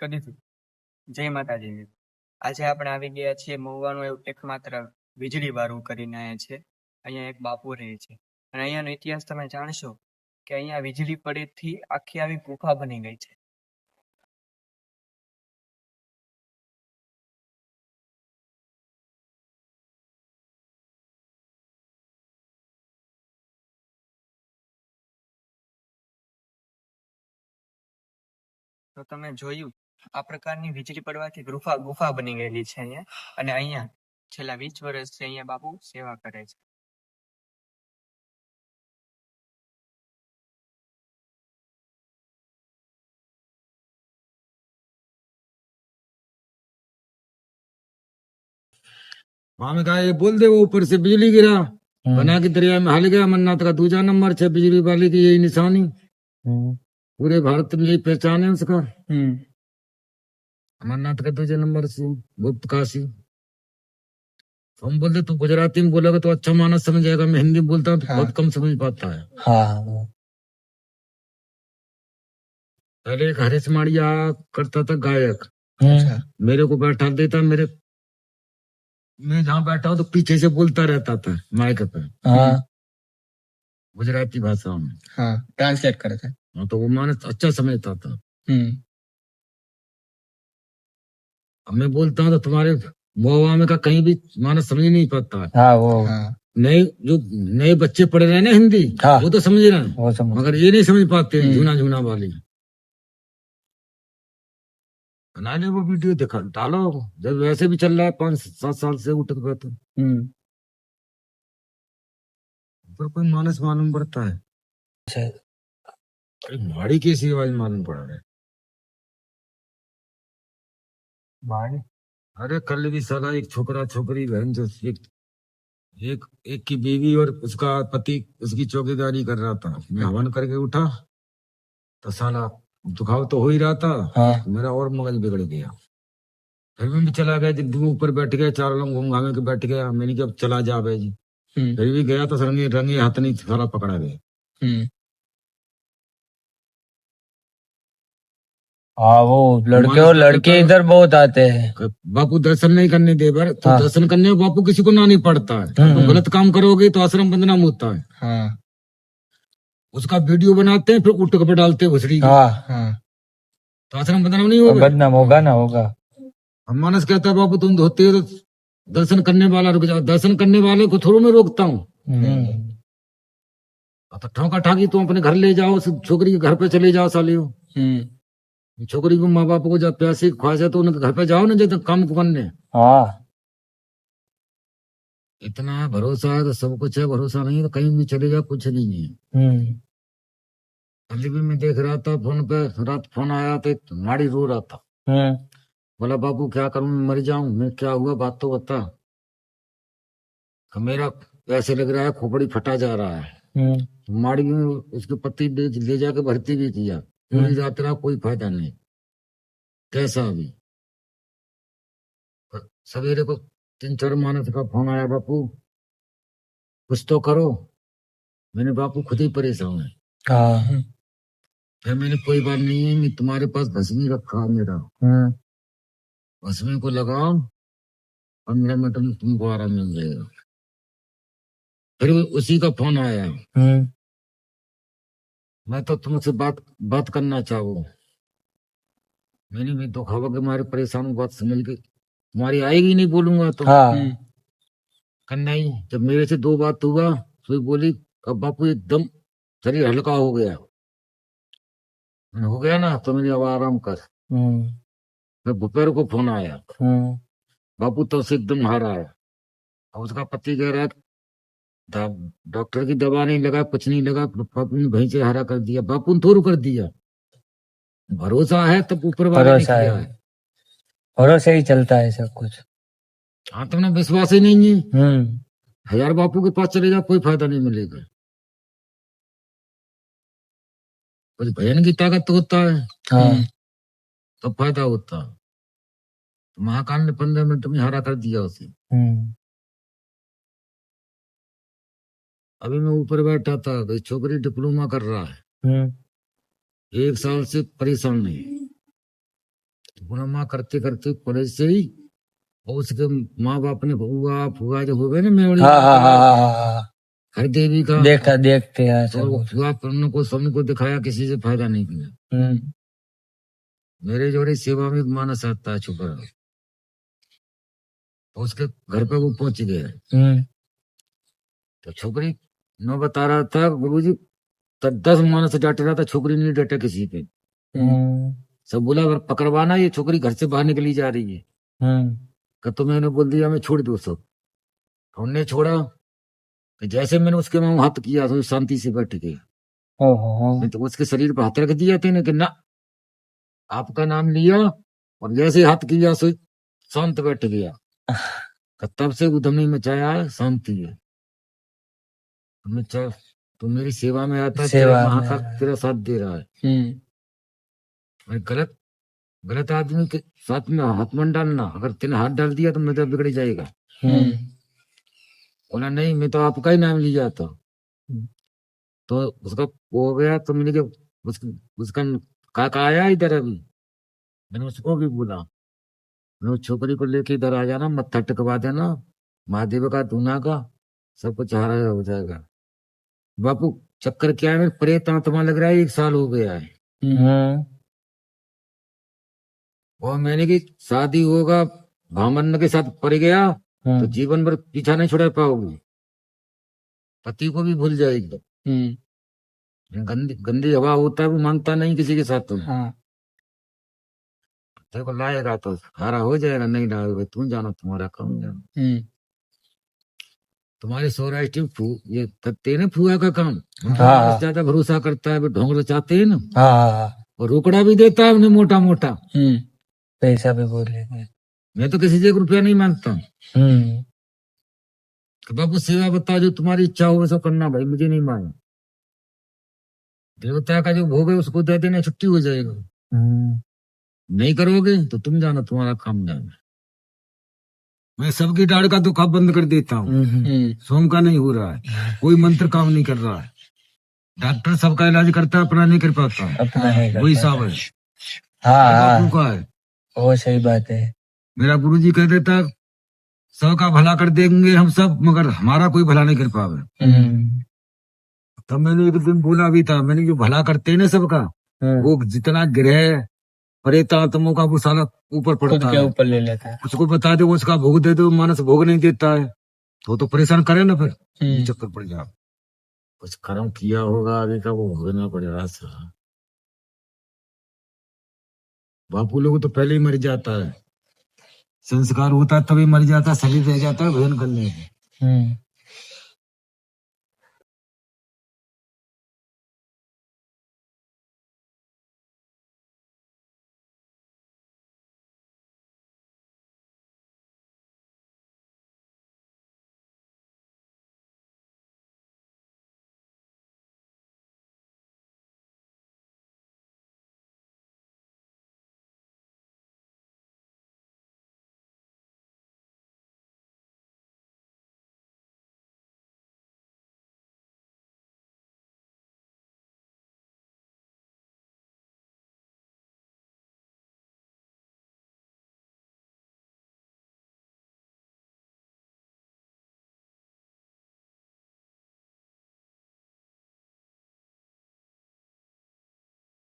કરી દીધું. જય માતાજી. આજે આપણે આવી ગયા છીએ મહુવાનું એવું એકમાત્ર વીજળી વાળું કરીને અહીંયા છે. અહીંયા એક બાપુ રહે છે અને અહીંયાનો ઇતિહાસ તમે જાણશો કે અહીંયા વીજળી પડેથી આખી આવી ગુફા બની ગઈ છે. તો તમે જોયું આ પ્રકારની વીજળી પડવાથી ગુફા બની ગયેલી છે અહીંયા, અને અહીંયા છેલ્લા 20 વર્ષથી અહીંયા બાપુ સેવા કરે છે. वहां में कहा ये बोल दे वो ऊपर से बिजली गिरा बना के दरिया में हल गया। अमरनाथ का दूसरा नंबर है बिजली वाले की यही निशानी। पूरे भारत में यही पहचान है उसका। अमरनाथ का दूसरे नंबर से गुप्त काशी। हम बोलते तू गुजराती में बोलेगा तो अच्छा मानस समझ जाएगा, मैं हिंदी में बोलता हूँ तो बहुत कम समझ पाता है। पहले एक हरीश माड़िया करता था गायक, मेरे को बैठा देता, मैं जहाँ बैठा हूँ तो पीछे से बोलता रहता था माइक पे गुजराती भाषा में, ट्रांसलेट करे थे। तो वो मानस अच्छा समझता था। अब मैं बोलता हूँ तो तुम्हारे मुआ में का कहीं भी मानस समझ नहीं पाता है। नए बच्चे पढ़ रहे हैं ना हिंदी, वो तो समझ रहे हैं, मगर ये नहीं समझ पाते झूना वाली। बना ले वो वीडियो, दिखा डालो, जब वैसे भी चल रहा है 5-7 साल से उठ गया तो पर कोई मानस मालूम पड़ता है। अरे माड़ी कैसी आवाज मालूम पड़ रहा है। अरे कल भी साला एक छोकरा छोकरी बहन जो एक की बीवी और उसका पति उसकी चौकीदारी कर रहा था। मैं हवन करके उठा तो साला दुखाव तो हो ही रहा था। मेरा और मगज बिगड़ गया। फिर मैं भी चला गया, जब ऊपर बैठ गया, 4 लोग घूम घामे के बैठ गया। मैंने कहा चला जा भाई जी। फिर भी गया तो रंगे हाथ नहीं सारा पकड़ा गया। वो लड़के और लड़के इधर बहुत आते हैं। बापू दर्शन नहीं करने दे पर तो दर्शन करने में बापू किसी को ना नहीं पड़ता है। तो गलत काम करोगे तो आश्रम बदनाम होता है। उसका वीडियो बनाते हैं फिर उठ के डालते हैं घुसड़ी। तो आश्रम बदनाम नहीं होगा? बदनाम होगा ना होगा। हम मानस कहता है बापू तुम धोते हो तो दर्शन करने वाला रुक जाओ। दर्शन करने वाले को थोड़ा मैं रोकता हूँ। तो ठोका ठाकी तुम अपने घर ले जाओ, छोकरी के घर पे चले जाओ साले हो। छोकरी को माँ बाप को जब प्यासी ख्वाहिश है तो उनके घर पे जाओ ना, जब काम करने। इतना भरोसा है तो सब कुछ है, भरोसा नहीं तो कहीं भी चले जाओ कुछ नहीं है। कल भी मैं देख रहा था फोन पे, रात फोन आया तो एक माड़ी रो रहा था। बोला बाबू क्या करूं, मर जाऊं मैं, क्या हुआ बात तो बता। मेरा ऐसे लग रहा है खोपड़ी फटा जा रहा है। माड़ी में उसके पति ले जाके भर्ती भी किया, पूरी रात रहा, कोई फायदा नहीं। कैसा अभी सवेरे को 3-4 मानस का फोन आया, बापू कुछ तो करो। मैंने बापू खुद ही परेशान है। फिर मैंने कोई बात नहीं है, मैं तुम्हारे पास भस्मी रखा मेरा, भस्मी को लगाओ 15 मिनट में तुमको आराम मिल जाएगा। फिर उसी का फोन आया, मैं तो तुमसे बात करना चाहूँ। मैंने भी दुखावा के मारे परेशान बात समझ के तुम्हारी आएगी नहीं बोलूंगा तो। नहीं, जब मेरे से 2 बात हुआ तो बोली अब बापू एकदम शरीर हल्का हो गया ना, तो मैंने अब आराम कर। फिर दोपहर को फोन आया, बापू तो उसे एकदम हारा है। और उसका पति कह रहा था डॉक्टर की दवा नहीं लगा, कुछ नहीं लगा, बापू ने वहीं से हारा कर दिया। बापू ने थोड़ा कर दिया। भरोसा है तब ऊपर वाले ने किया है। भरोसा ही चलता है सब कुछ। हाँ, तुमने विश्वास ही नहीं है। 1000 बापू के पास चले जाओ, कोई फायदा नहीं मिलेगा। कुछ भजन की ताकत तो होता है, तो फायदा होता। तो महाकाल ने 15 मिनट में हारा कर दिया उसे। अभी मैं ऊपर बैठा था, तो छोकरी डिप्लोमा कर रहा है, 1 साल से परेशान नहीं। तो पुनः माँ करते करते कॉलेज से ही, और उसके माँ बाप ने फुआ फुआ जो हो गए ना मेवड़ी हाँ हाँ हाँ हाँ हाँ, हर देवी का, देखा देखते हैं तो सब। वो फुआ को सबको दिखाया, किसी से फायदा नहीं किया। मेरे जोड़े सेवा में मानस आता है छुपा, तो उसके घर पे वो पहुंच गया। तो छोकरी न बता रहा था गुरुजी, तो 10 मानस डांट रहा था, छोकरी नहीं डटे किसी पे। सब बोला अगर पकड़वाना, ये छोकरी घर से बाहर निकली जा रही है। तो मैंने बोल दिया मैं छोड़ दो सब, हमने छोड़ा। तो जैसे मैंने उसके मुंह हाथ किया तो शांति से बैठ गया। मैं तो उसके शरीर पर हाथ रख दिया था कि ना, आपका नाम लिया, और जैसे हाथ किया सो शांत बैठ गया। तो तब से उधम नहीं मचाया है, शांति है। तो मेरी सेवा में आता है, तेरा महाकाल तेरा साथ दे रहा है। और गलत आदमी के साथ में हाथ मत डालना, अगर तेने हाथ डाल दिया तो मैं तो बिगड़ जाएगा। बोला नहीं, मैं तो आपका ही नाम लिया था। तो उसका हो गया, तो मैंने उसका काका आया इधर अभी, मैंने उसको भी बोला, मैं उस छोकरी को लेके इधर आ जाना, मत्था टिकवा देना, महादेव का दूना का सब कुछ हारा हो जाएगा। बापू चक्कर क्या है, प्रेत आत्मा लग रहा है, 1 साल हो गया है। और मैंने की शादी होगा भामन के साथ पड़ गया तो जीवन भर पीछा नहीं छुड़ा पाओगे, पति को भी भूल जाएगी। गंदी गंदी हवा होता है, वो मानता नहीं किसी के साथ। तुम तेरे को लाएगा तो हारा हो जाएगा, नहीं लाएगा तुम जानो, तुम्हारा काम जानो। तुम्हारे सौराष्ट्र में ये करते हैं ना फुआ का काम, ज्यादा भरोसा करता है, ढोंग रचाते हैं ना, और रोकड़ा भी देता है उन्हें मोटा मोटा, पैसा भी बोल लेते। मैं तो किसी से 1 रुपया नहीं मांगता। बाबू सेवा बता, जो तुम्हारी इच्छा हो वैसा करना भाई, मुझे नहीं मांगना। देवता का जो भोग है उसको दे देना, छुट्टी हो जाएगा। नहीं करोगे तो तुम जाना, तुम्हारा काम जाना। मैं सबकी डाड़ का दुखा बंद कर देता हूँ, सोम का नहीं हो रहा है, कोई मंत्र काम नहीं कर रहा है। डॉक्टर सबका इलाज करता है, अपना नहीं कर पाता, वही साहब है। बापू का है, वो सही बात है। मेरा गुरुजी कह देता सबका भला कर देंगे हम सब, मगर हमारा कोई भला नहीं कर पावे। तब मैंने एक दिन बोला भी था, मैंने जो भला करते हैं ना सबका, वो जितना ग्रह प्रेत आत्माओं का वो साला ऊपर पड़ता है, ऊपर ले लेता है। उसको बता दो, उसका भोग दे दो, मानस भोग नहीं देता है तो परेशान करे ना, फिर चक्कर पड़ जाओ। कुछ कर्म किया होगा आगे का, वो भोगना पड़ेगा। बापू लोग तो पहले ही मर जाता है, संस्कार होता है तभी मर जाता है, शरीर रह जाता है भजन करने में।